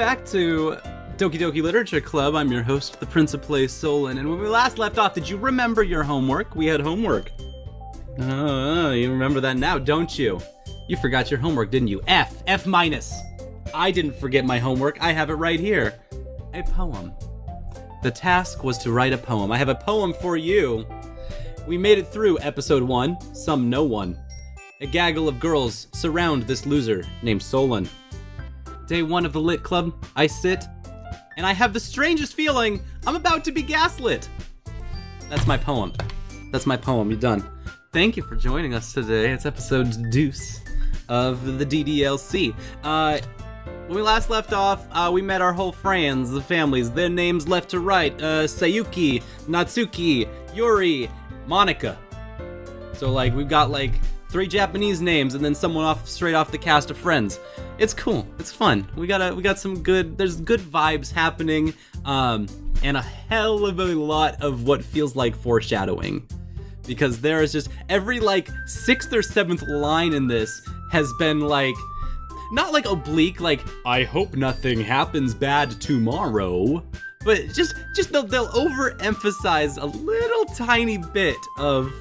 back to Doki Doki Literature Club. I'm your host, the Prince of Play, Solon, and when we last left off, did you remember your homework? We had homework. You remember that now, don't you? You forgot your homework, didn't you? F minus. I didn't forget my homework. I have it right here. A poem. The task was to write a poem. I have a poem for you. We made it through episode 1, some no one. A gaggle of girls surround this loser named Solon. Day 1 of the Lit Club, I sit, and I have the strangest feeling I'm about to be gaslit. That's my poem. That's my poem. You're done. Thank you for joining us today. It's episode deuce of the DDLC. When we last left off, we met our whole friends, the families, their names left to right. Sayuki, Natsuki, Yuri, Monica. So, we've got, 3 Japanese names and then someone straight off the cast of Friends. It's cool. It's fun. We got some there's good vibes happening, and a hell of a lot of what feels like foreshadowing. Because there is just every 6th or 7th line in this has been not oblique, I hope nothing happens bad tomorrow, but just they'll overemphasize a little tiny bit of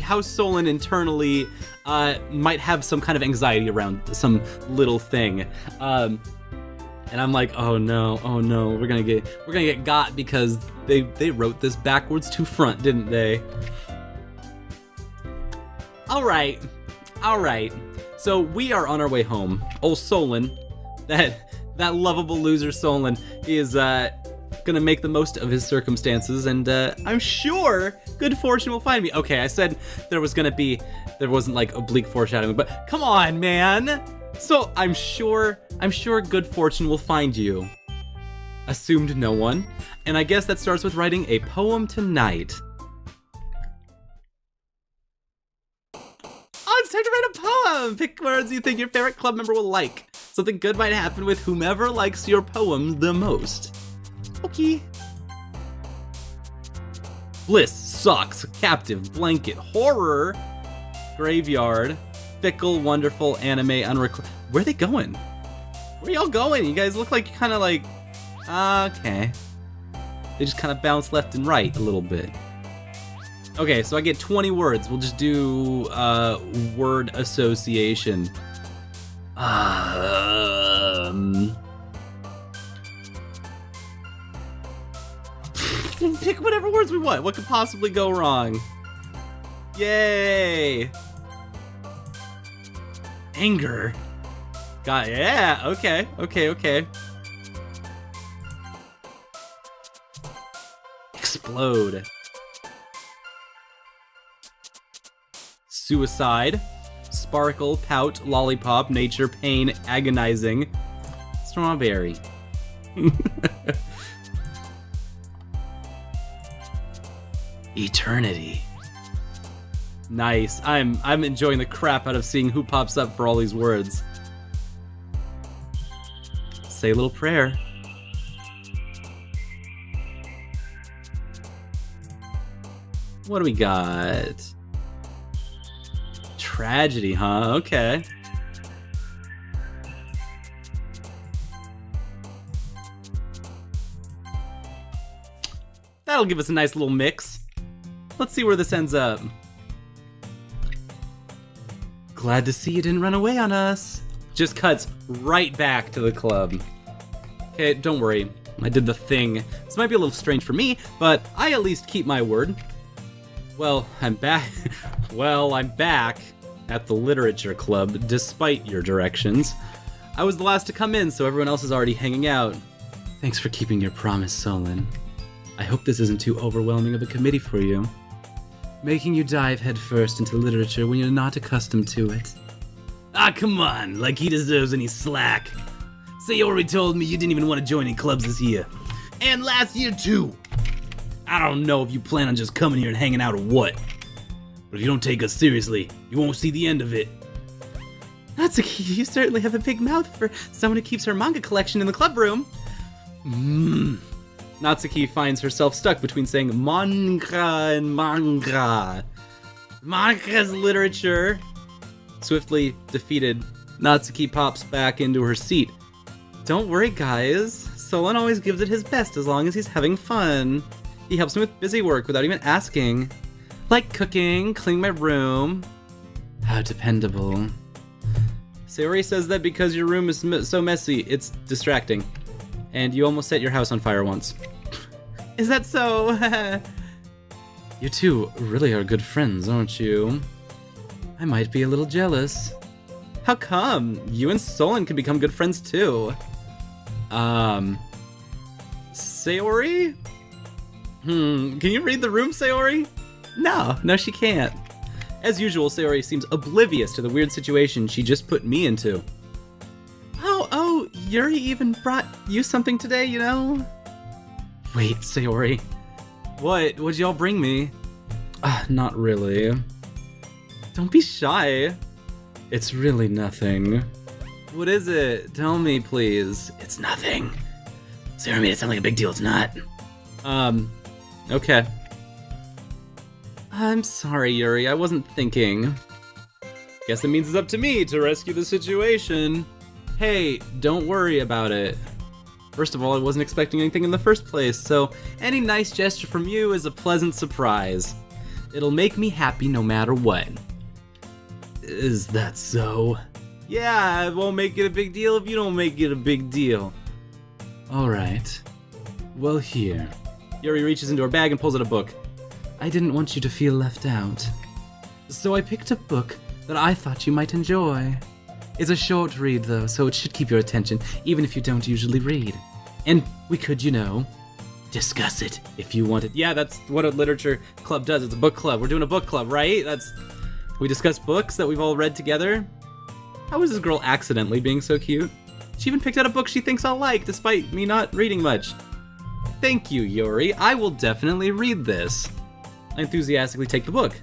how Solon internally might have some kind of anxiety around some little thing. And I'm like, oh no, we're gonna get got because they wrote this backwards to front, didn't they? Alright. So we are on our way home. Old Solon, that lovable loser Solon, is gonna make the most of his circumstances, and I'm sure good fortune will find me. Okay, I said there wasn't oblique foreshadowing, but come on, man. So I'm sure good fortune will find you. Assumed no one. And I guess that starts with writing a poem tonight. Oh, it's time to write a poem! Pick words you think your favorite club member will like. Something good might happen with whomever likes your poem the most. Okay. Bliss, socks, captive, blanket, horror, graveyard, fickle, wonderful, anime, Where are they going? Where are y'all going? You guys look like kind of okay. They just kind of bounce left and right a little bit. Okay, so I get 20 words. We'll just do word association. Pick whatever words we want. What could possibly go wrong? Yay! Anger. Yeah, okay. Explode. Suicide. Sparkle, pout, lollipop, nature, pain, agonizing. Strawberry. Eternity. Nice. I'm enjoying the crap out of seeing who pops up for all these words. Say a little prayer. What do we got? Tragedy, huh? Okay. That'll give us a nice little mix. Let's see where this ends up. Glad to see you didn't run away on us. Just cuts right back to the club. Okay, don't worry. I did the thing. This might be a little strange for me, but I at least keep my word. Well, I'm back. I'm back at the Literature Club, despite your directions. I was the last to come in, so everyone else is already hanging out. Thanks for keeping your promise, Solon. I hope this isn't too overwhelming of a committee for you. Making you dive headfirst into literature when you're not accustomed to it. Ah, come on, like he deserves any slack. Sayori told me you didn't even want to join any clubs this year. And last year too. I don't know if you plan on just coming here and hanging out or what. But if you don't take us seriously, you won't see the end of it. Natsuki, you certainly have a big mouth for someone who keeps her manga collection in the club room. Natsuki finds herself stuck between saying manga and manga. Manga's literature. Swiftly defeated, Natsuki pops back into her seat. Don't worry, guys. Solon always gives it his best as long as he's having fun. He helps me with busy work without even asking. Like cooking, cleaning my room. How dependable. Sayori says that because your room is so messy, it's distracting. And you almost set your house on fire once. Is that so? You two really are good friends, aren't you? I might be a little jealous. How come? You and Solon can become good friends too. Sayori? Can you read the room, Sayori? No, she can't. As usual, Sayori seems oblivious to the weird situation she just put me into. Oh, Yuri even brought you something today, you know? Wait, Sayori. What'd y'all bring me? Not really. Don't be shy. It's really nothing. What is it? Tell me, please. It's nothing. Sayori made it sound like a big deal. It's not. Okay. I'm sorry, Yuri. I wasn't thinking. Guess it means it's up to me to rescue the situation. Hey, don't worry about it. First of all, I wasn't expecting anything in the first place, so any nice gesture from you is a pleasant surprise. It'll make me happy no matter what. Is that so? Yeah, it won't make it a big deal if you don't make it a big deal. Alright. Well, here. Yuri reaches into her bag and pulls out a book. I didn't want you to feel left out. So I picked a book that I thought you might enjoy. It's a short read, though, so it should keep your attention, even if you don't usually read. And we could, discuss it if you wanted. Yeah, that's what a literature club does. It's a book club. We're doing a book club, right? We discuss books that we've all read together. How is this girl accidentally being so cute? She even picked out a book she thinks I'll like, despite me not reading much. Thank you, Yuri. I will definitely read this. I enthusiastically take the book.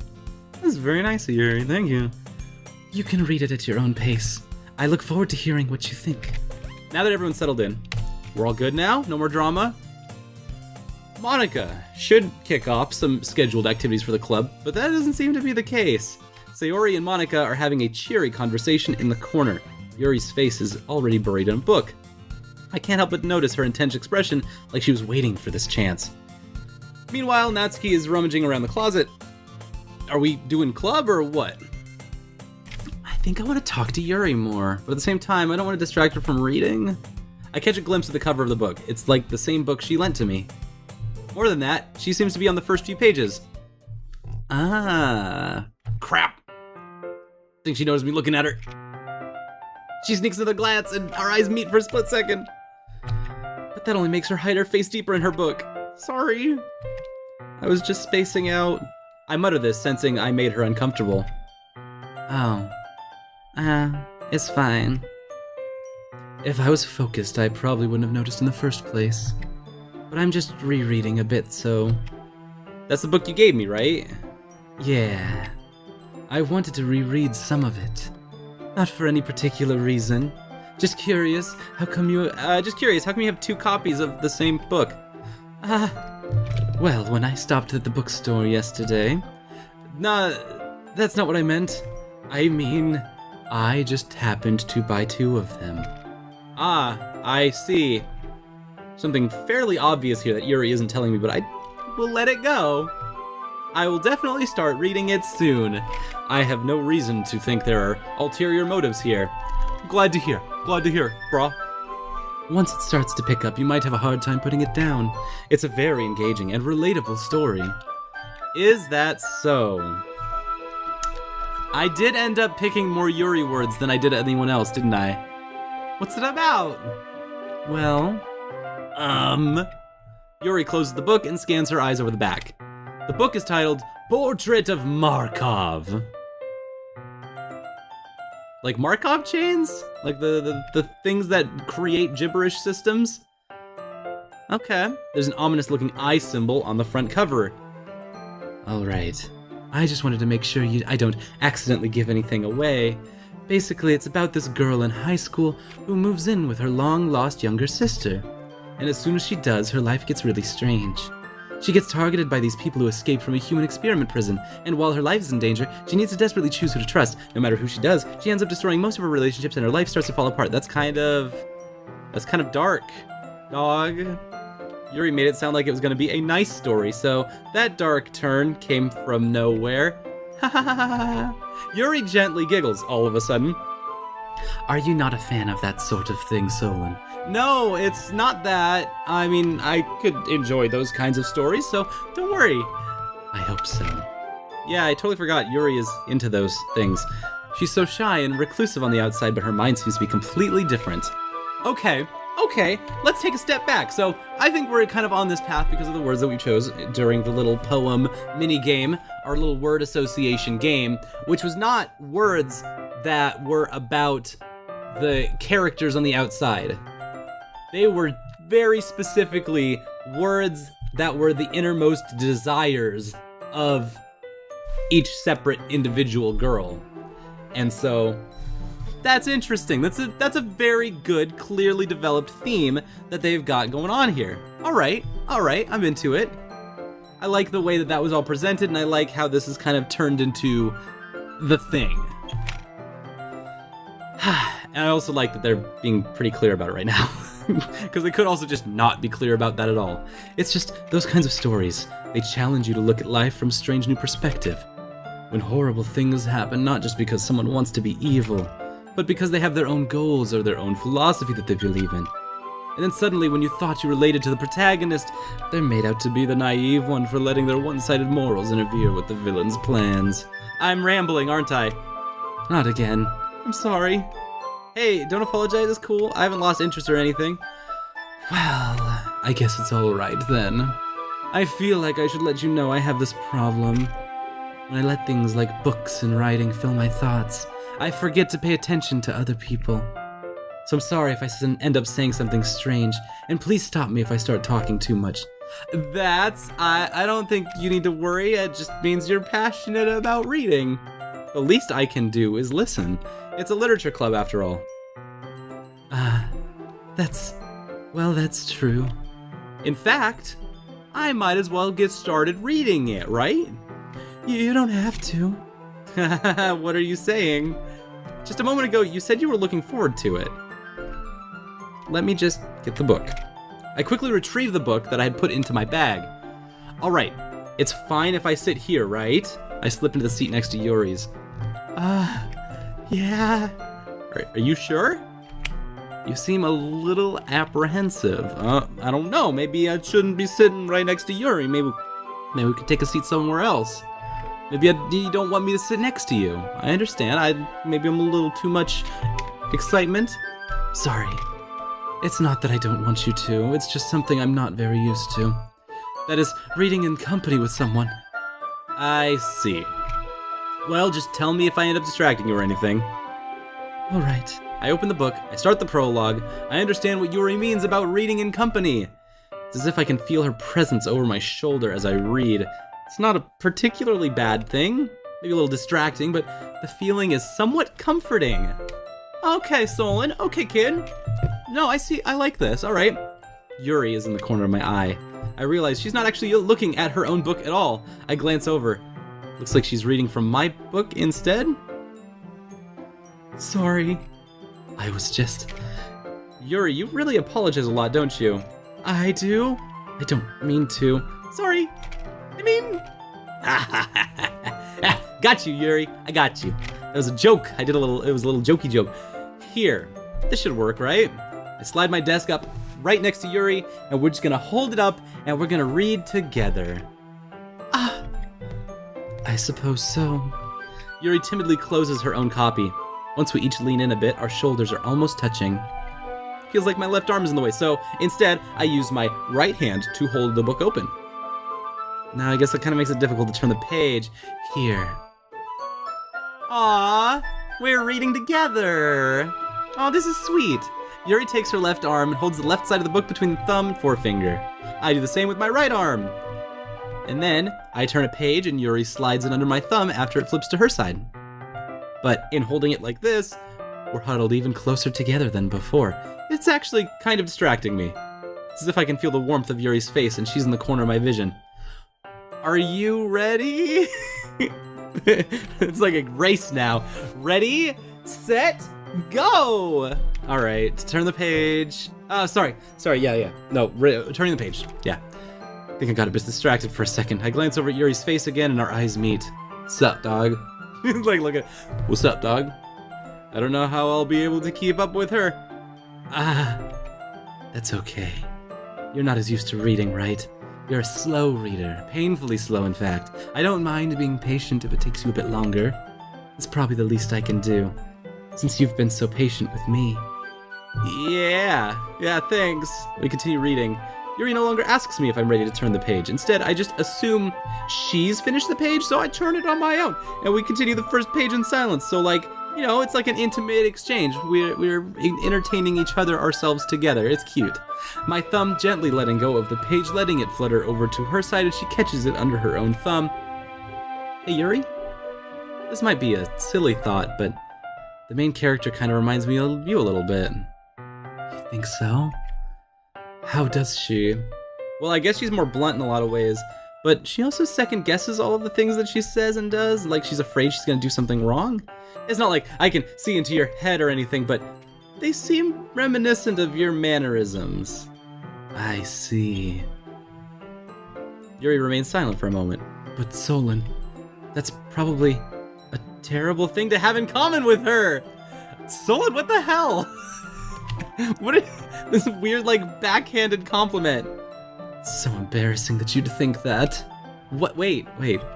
This is very nice of Yuri. Thank you. You can read it at your own pace. I look forward to hearing what you think. Now that everyone's settled in, we're all good now? No more drama? Monica should kick off some scheduled activities for the club, but that doesn't seem to be the case. Sayori and Monica are having a cheery conversation in the corner. Yuri's face is already buried in a book. I can't help but notice her intense expression, like she was waiting for this chance. Meanwhile, Natsuki is rummaging around the closet. Are we doing club or what? I think I want to talk to Yuri more, but at the same time, I don't want to distract her from reading. I catch a glimpse of the cover of the book. It's like the same book she lent to me. More than that, she seems to be on the first few pages. Ah, crap. I think she noticed me looking at her. She sneaks another glance and our eyes meet for a split second. But that only makes her hide her face deeper in her book. Sorry. I was just spacing out. I mutter this, sensing I made her uncomfortable. Oh. It's fine. If I was focused, I probably wouldn't have noticed in the first place. But I'm just rereading a bit, so... That's the book you gave me, right? Yeah. I wanted to reread some of it. Not for any particular reason. Just curious, how come you have two copies of the same book? Well, when I stopped at the bookstore yesterday... Nah, that's not what I meant. I mean, I just happened to buy two of them. Ah, I see. Something fairly obvious here that Yuri isn't telling me, but I will let it go. I will definitely start reading it soon. I have no reason to think there are ulterior motives here. Glad to hear, brah. Once it starts to pick up, you might have a hard time putting it down. It's a very engaging and relatable story. Is that so? I did end up picking more Yuri words than I did anyone else, didn't I? What's it about? Well, Yuri closes the book and scans her eyes over the back. The book is titled Portrait of Markov. Like Markov chains? Like the things that create gibberish systems? Okay. There's an ominous looking eye symbol on the front cover. Alright. I just wanted to make sure I don't accidentally give anything away. Basically, it's about this girl in high school who moves in with her long-lost younger sister. And as soon as she does, her life gets really strange. She gets targeted by these people who escaped from a human experiment prison, and while her life is in danger, she needs to desperately choose who to trust. No matter who she does, she ends up destroying most of her relationships and her life starts to fall apart. That's kind of... That's kind of dark, dog. Yuri made it sound like it was going to be a nice story, so that dark turn came from nowhere. Ha ha ha ha. Yuri gently giggles all of a sudden. Are you not a fan of that sort of thing, Solon? No, it's not that. I mean, I could enjoy those kinds of stories, so don't worry. I hope so. Yeah, I totally forgot Yuri is into those things. She's so shy and reclusive on the outside, but her mind seems to be completely different. Okay, let's take a step back. So I think we're kind of on this path because of the words that we chose during the little poem mini game, our little word association game, which was not words that were about the characters on the outside. They were very specifically words that were the innermost desires of each separate individual girl. And so that's interesting. That's a very good, clearly developed theme that they've got going on here. All right, I'm into it. I like the way that was all presented, and I like how this is kind of turned into the thing. And I also like that they're being pretty clear about it right now. Because they could also just not be clear about that at all. It's just those kinds of stories. They challenge you to look at life from a strange new perspective. When horrible things happen, not just because someone wants to be evil, but because they have their own goals or their own philosophy that they believe in. And then suddenly, when you thought you related to the protagonist, they're made out to be the naive one for letting their one-sided morals interfere with the villain's plans. I'm rambling, aren't I? Not again. I'm sorry. Hey, don't apologize, it's cool. I haven't lost interest or anything. Well, I guess it's alright then. I feel like I should let you know I have this problem. When I let things like books and writing fill my thoughts, I forget to pay attention to other people. So I'm sorry if I end up saying something strange, and please stop me if I start talking too much. I don't think you need to worry, it just means you're passionate about reading. The least I can do is listen. It's a literature club after all. That's true. In fact, I might as well get started reading it, right? You don't have to. What are you saying? Just a moment ago, you said you were looking forward to it. Let me just get the book. I quickly retrieved the book that I had put into my bag. All right, it's fine if I sit here, right? I slipped into the seat next to Yuri's. Yeah. Are you sure? You seem a little apprehensive. I don't know, maybe I shouldn't be sitting right next to Yuri. Maybe we could take a seat somewhere else. Maybe you don't want me to sit next to you. I understand. Maybe I'm a little too much excitement. Sorry. It's not that I don't want you to. It's just something I'm not very used to. That is, reading in company with someone. I see. Well, just tell me if I end up distracting you or anything. All right. I open the book. I start the prologue. I understand what Yuri means about reading in company. It's as if I can feel her presence over my shoulder as I read. It's not a particularly bad thing, maybe a little distracting, but the feeling is somewhat comforting. Okay, Solon. Okay, kid. No, I see. I like this. All right. Yuri is in the corner of my eye. I realize she's not actually looking at her own book at all. I glance over. Looks like she's reading from my book instead. Sorry. I was just... Yuri, you really apologize a lot, don't you? I do? I don't mean to. Sorry. I mean... Got you, Yuri. I got you. That was a joke. It was a little jokey joke. Here. This should work, right? I slide my desk up right next to Yuri, and we're just gonna hold it up, and we're gonna read together. I suppose so. Yuri timidly closes her own copy. Once we each lean in a bit, our shoulders are almost touching. Feels like my left arm is in the way, so instead, I use my right hand to hold the book open. Now, I guess that kind of makes it difficult to turn the page. Here. Aww, we're reading together. Aw, this is sweet. Yuri takes her left arm and holds the left side of the book between the thumb and forefinger. I do the same with my right arm. And then, I turn a page and Yuri slides it under my thumb after it flips to her side. But in holding it like this, we're huddled even closer together than before. It's actually kind of distracting me. It's as if I can feel the warmth of Yuri's face and she's in the corner of my vision. Are you ready? It's like a race now. Ready, set, go! All right, turn the page. Sorry, yeah. No, turning the page, yeah. I think I got a bit distracted for a second. I glance over at Yuri's face again and our eyes meet. Sup, dog? Like, look at, what's up, dog? I don't know how I'll be able to keep up with her. That's okay. You're not as used to reading, right? You're a slow reader, painfully slow in fact. I don't mind being patient if it takes you a bit longer. It's probably the least I can do, since you've been so patient with me. Yeah, thanks. We continue reading. Yuri no longer asks me if I'm ready to turn the page. Instead, I just assume she's finished the page, so I turn it on my own. And we continue the first page in silence, so like, you know, it's like an intimate exchange. We're entertaining each other ourselves together. It's cute. My thumb gently letting go of the page, letting it flutter over to her side as she catches it under her own thumb. Hey, Yuri? This might be a silly thought, but the main character kind of reminds me of you a little bit. You think so? How does she? Well, I guess she's more blunt in a lot of ways, but she also second guesses all of the things that she says and does, like she's afraid she's gonna do something wrong. It's not like I can see into your head or anything, but they seem reminiscent of your mannerisms. I see. Yuri remains silent for a moment. But Solon, that's probably a terrible thing to have in common with her. Solon, what the hell? What is this weird, like, backhanded compliment? So embarrassing that you'd think that. What? Wait,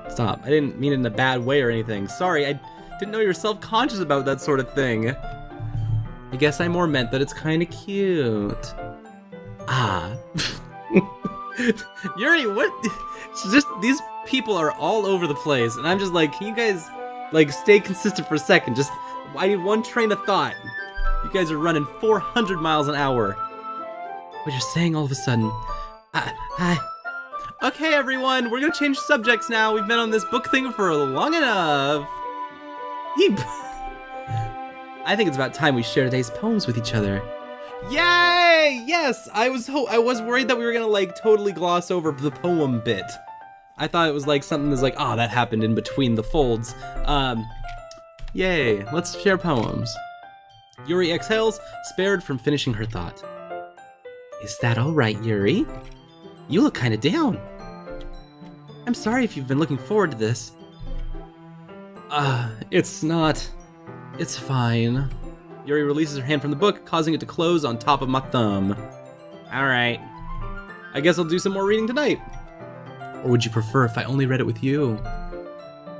stop. I didn't mean it in a bad way or anything. Sorry, I didn't know you were self-conscious about that sort of thing. I guess I more meant that it's kind of cute. Yuri, what? It's just, these people are all over the place, and I'm just like, can you guys, like, stay consistent for a second? Just, I need one train of thought. You guys are running 400 miles an hour. What you're saying all of a sudden. Okay, everyone, we're gonna change subjects now. We've been on this book thing for long enough. I think it's about time we share today's poems with each other. Yay! Yes! I was worried that we were gonna, like, totally gloss over the poem bit. I thought it was like something that's like, oh, that happened in between the folds. Yay, let's share poems. Yuri exhales, spared from finishing her thought. Is that all right, Yuri? You look kind of down. I'm sorry if you've been looking forward to this. It's not. It's fine. Yuri releases her hand from the book, causing it to close on top of my thumb. Alright. I guess I'll do some more reading tonight. Or would you prefer if I only read it with you?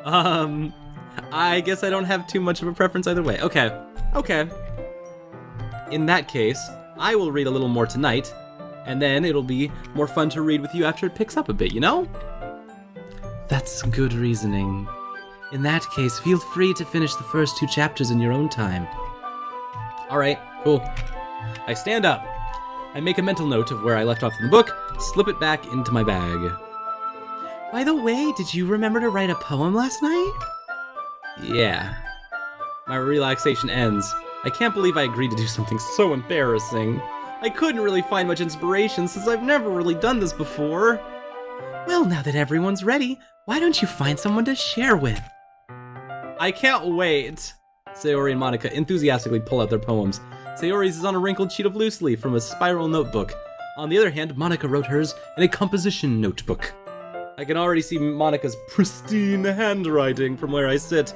I guess I don't have too much of a preference either way. Okay. In that case, I will read a little more tonight, and then it'll be more fun to read with you after it picks up a bit, you know? That's good reasoning. In that case, feel free to finish the first 2 chapters in your own time. Alright, cool. I stand up. I make a mental note of where I left off in the book, slip it back into my bag. By the way, did you remember to write a poem last night? Yeah. My relaxation ends. I can't believe I agreed to do something so embarrassing. I couldn't really find much inspiration since I've never really done this before. Well, now that everyone's ready, why don't you find someone to share with? I can't wait. Sayori and Monica enthusiastically pull out their poems. Sayori's is on a wrinkled sheet of loose leaf from a spiral notebook. On the other hand, Monica wrote hers in a composition notebook. I can already see Monica's pristine handwriting from where I sit,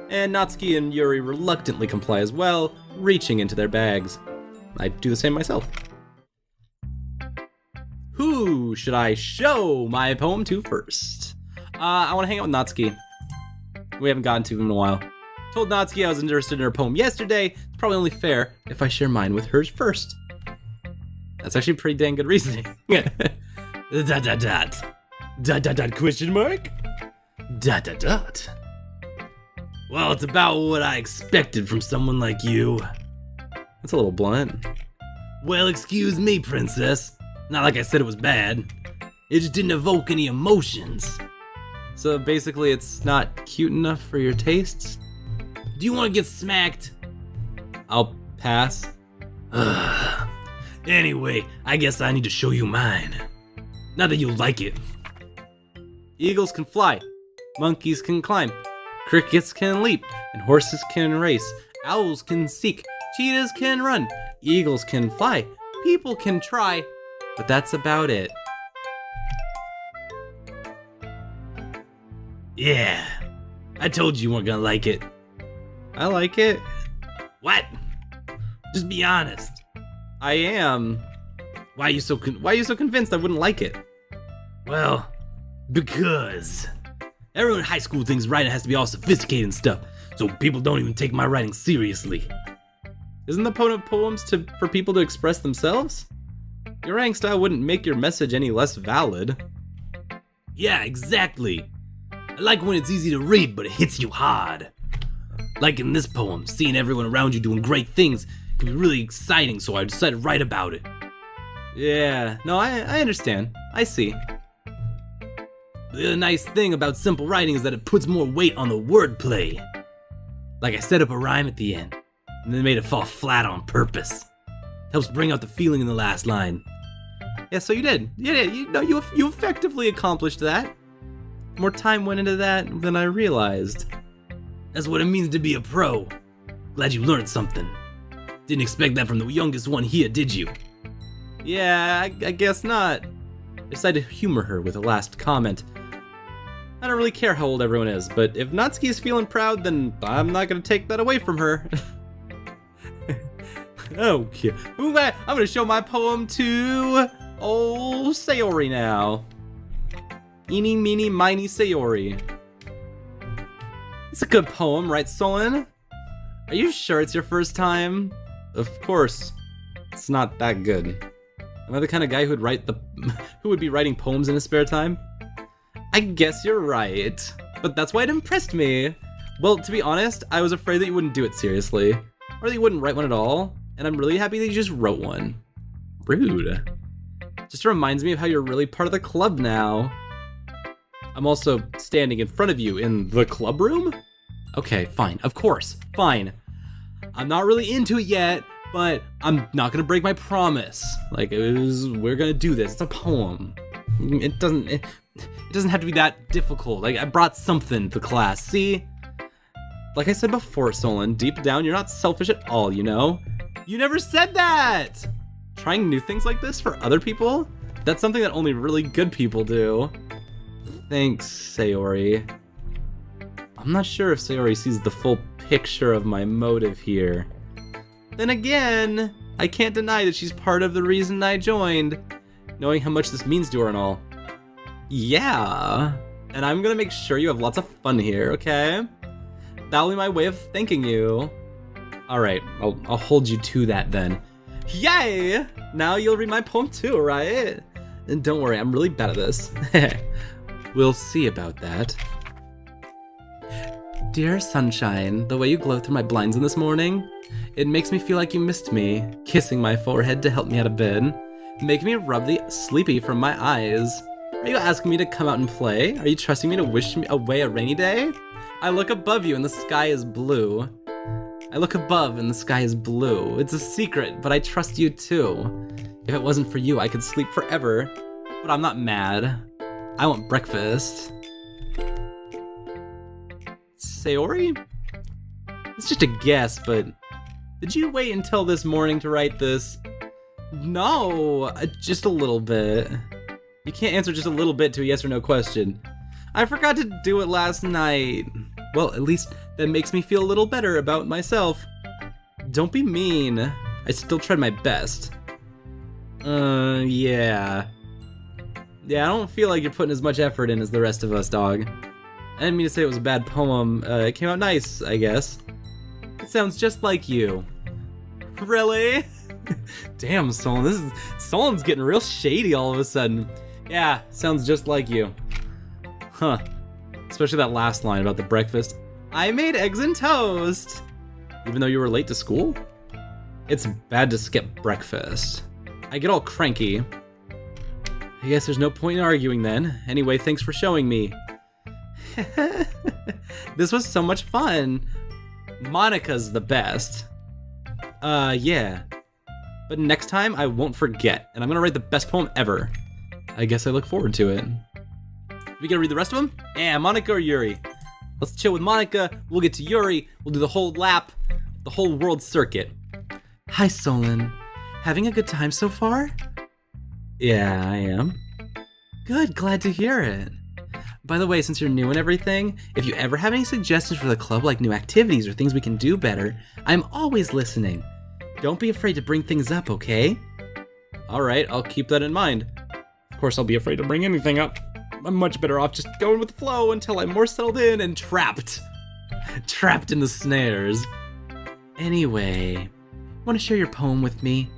and Natsuki and Yuri reluctantly comply as well, reaching into their bags. I do the same myself. Who should I show my poem to first? I want to hang out with Natsuki. We haven't gotten to him in a while. Told Natsuki I was interested in her poem yesterday. It's probably only fair if I share mine with hers first. That's actually pretty dang good reasoning. Question mark? Well, it's about what I expected from someone like you. That's a little blunt. Well, excuse me, princess. Not like I said it was bad. It just didn't evoke any emotions. So basically it's not cute enough for your tastes? Do you want to get smacked? I'll pass. Anyway, I guess I need to show you mine. Not that you'll like it. Eagles can fly, monkeys can climb, crickets can leap, and horses can race. Owls can seek, cheetahs can run, eagles can fly, people can try, but that's about it. Yeah, I told you weren't gonna like it. I like it. What? Just be honest. I am. Why are you so convinced I wouldn't like it? Well, because everyone in high school thinks writing has to be all sophisticated and stuff, so people don't even take my writing seriously. Isn't the point of poems for people to express themselves? Your writing style wouldn't make your message any less valid. Yeah, exactly. I like when it's easy to read, but it hits you hard. Like in this poem, seeing everyone around you doing great things can be really exciting, so I decided to write about it. Yeah, no, I understand. I see. The nice thing about simple writing is that it puts more weight on the wordplay. Like I set up a rhyme at the end, and then made it fall flat on purpose. Helps bring out the feeling in the last line. Yeah, so you did. You effectively accomplished that. More time went into that than I realized. That's what it means to be a pro. Glad you learned something. Didn't expect that from the youngest one here, did you? Yeah, I guess not. I decided to humor her with a last comment. I don't really care how old everyone is, but if Natsuki's feeling proud, then I'm not gonna take that away from her. Okay, I'm gonna show my poem to old Sayori now. Eeny, meeny, miny, Sayori. It's a good poem, right, Solon? Are you sure it's your first time? Of course, it's not that good. Am I the kind of guy who would be writing poems in his spare time? I guess you're right, but that's why it impressed me. Well, to be honest, I was afraid that you wouldn't do it seriously, or that you wouldn't write one at all, and I'm really happy that you just wrote one. Rude. Just reminds me of how you're really part of the club now. I'm also standing in front of you in the club room? Okay, fine, of course, fine. I'm not really into it yet, but I'm not gonna break my promise. We're gonna do this, it's a poem. It doesn't have to be that difficult. Like, I brought something to class, see? Like I said before, Solon, deep down, you're not selfish at all, you know? You never said that! Trying new things like this for other people? That's something that only really good people do. Thanks, Sayori. I'm not sure if Sayori sees the full picture of my motive here. Then again, I can't deny that she's part of the reason I joined, knowing how much this means to her and all. Yeah, and I'm gonna make sure you have lots of fun here, okay? That'll be my way of thanking you. Alright, I'll hold you to that then. Yay! Now you'll read my poem too, right? And don't worry, I'm really bad at this. We'll see about that. Dear sunshine, the way you glow through my blinds in this morning, it makes me feel like you missed me, kissing my forehead to help me out of bed, making me rub the sleepy from my eyes. Are you asking me to come out and play? Are you trusting me to wish me away a rainy day? I look above you and the sky is blue. I look above and the sky is blue. It's a secret, but I trust you too. If it wasn't for you, I could sleep forever. But I'm not mad. I want breakfast. Sayori? It's just a guess, but did you wait until this morning to write this? No, just a little bit. You can't answer just a little bit to a yes or no question. I forgot to do it last night. Well, at least that makes me feel a little better about myself. Don't be mean. I still tried my best. Yeah. Yeah, I don't feel like you're putting as much effort in as the rest of us, dog. I didn't mean to say it was a bad poem. It came out nice, I guess. It sounds just like you. Really? Damn, Solon, Solon's getting real shady all of a sudden. Yeah, sounds just like you. Huh. Especially that last line about the breakfast. I made eggs and toast! Even though you were late to school? It's bad to skip breakfast. I get all cranky. I guess there's no point in arguing then. Anyway, thanks for showing me. This was so much fun. Monica's the best. Yeah. But next time I won't forget, and I'm gonna write the best poem ever. I guess I look forward to it. We gonna read the rest of them? Yeah, Monica or Yuri? Let's chill with Monica, we'll get to Yuri, we'll do the whole lap, the whole world circuit. Hi, Solon. Having a good time so far? Yeah, I am. Good, glad to hear it. By the way, since you're new and everything, if you ever have any suggestions for the club, like new activities or things we can do better, I'm always listening. Don't be afraid to bring things up, okay? Alright, I'll keep that in mind. Of course, I'll be afraid to bring anything up. I'm much better off just going with the flow until I'm more settled in and trapped. Trapped in the snares. Anyway, want to share your poem with me?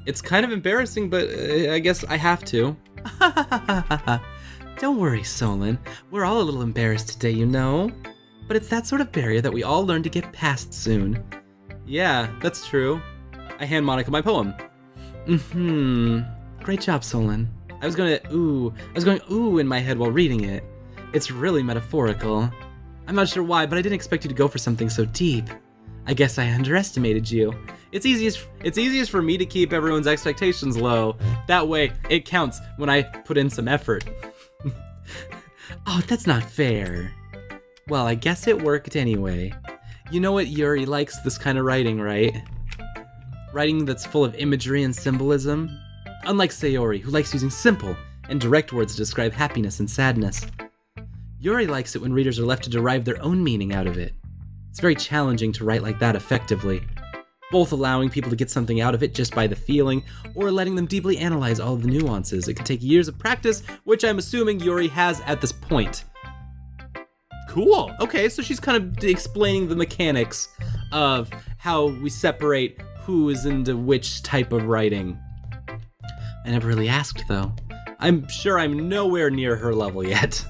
It's kind of embarrassing, but I guess I have to. Don't worry, Solon. We're all a little embarrassed today, you know? But it's that sort of barrier that we all learn to get past soon. Yeah, that's true. I hand Monica my poem. Great job, Solon. I was going ooh in my head while reading it. It's really metaphorical. I'm not sure why, but I didn't expect you to go for something so deep. I guess I underestimated you. It's easiest for me to keep everyone's expectations low. That way, it counts when I put in some effort. Oh, that's not fair. Well, I guess it worked anyway. You know what Yuri likes this kind of writing, right? Writing that's full of imagery and symbolism. Unlike Sayori, who likes using simple and direct words to describe happiness and sadness. Yuri likes it when readers are left to derive their own meaning out of it. It's very challenging to write like that effectively, both allowing people to get something out of it just by the feeling, or letting them deeply analyze all of the nuances. It can take years of practice, which I'm assuming Yuri has at this point. Cool. Okay, so she's kind of explaining the mechanics of how we separate who is into which type of writing. I never really asked, though. I'm sure I'm nowhere near her level yet.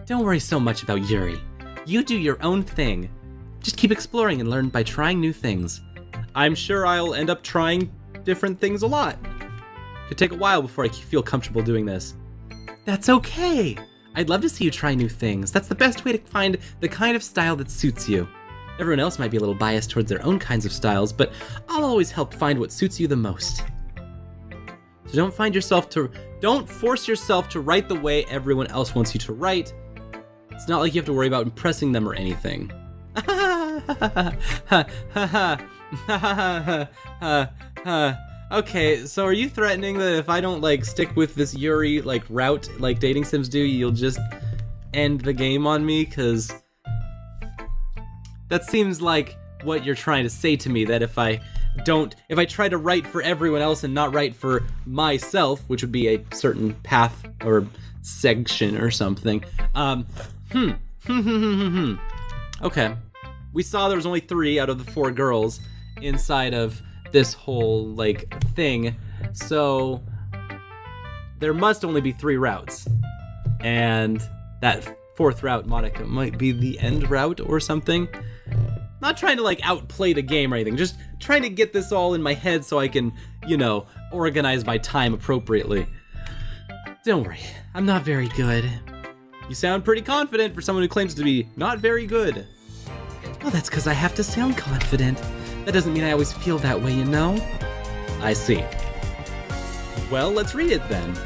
Don't worry so much about Yuri. You do your own thing. Just keep exploring and learn by trying new things. I'm sure I'll end up trying different things a lot. Could take a while before I feel comfortable doing this. That's okay. I'd love to see you try new things. That's the best way to find the kind of style that suits you. Everyone else might be a little biased towards their own kinds of styles, but I'll always help find what suits you the most. So don't force yourself to write the way everyone else wants you to write. It's not like you have to worry about impressing them or anything. Okay, so are you threatening that if I don't stick with this Yuri route like dating sims do, you'll just end the game on me? Cause that seems like what you're trying to say to me, that if I try to write for everyone else and not write for myself, which would be a certain path or section or something. Okay. We saw there was only 3 out of the 4 girls inside of this whole thing. So there must only be 3 routes. And that 4th route, Monica, might be the end route or something. Not trying to outplay the game or anything, just trying to get this all in my head so I can, organize my time appropriately. Don't worry, I'm not very good. You sound pretty confident for someone who claims to be not very good. Well, that's because I have to sound confident. That doesn't mean I always feel that way, you know? I see. Well, let's read it then.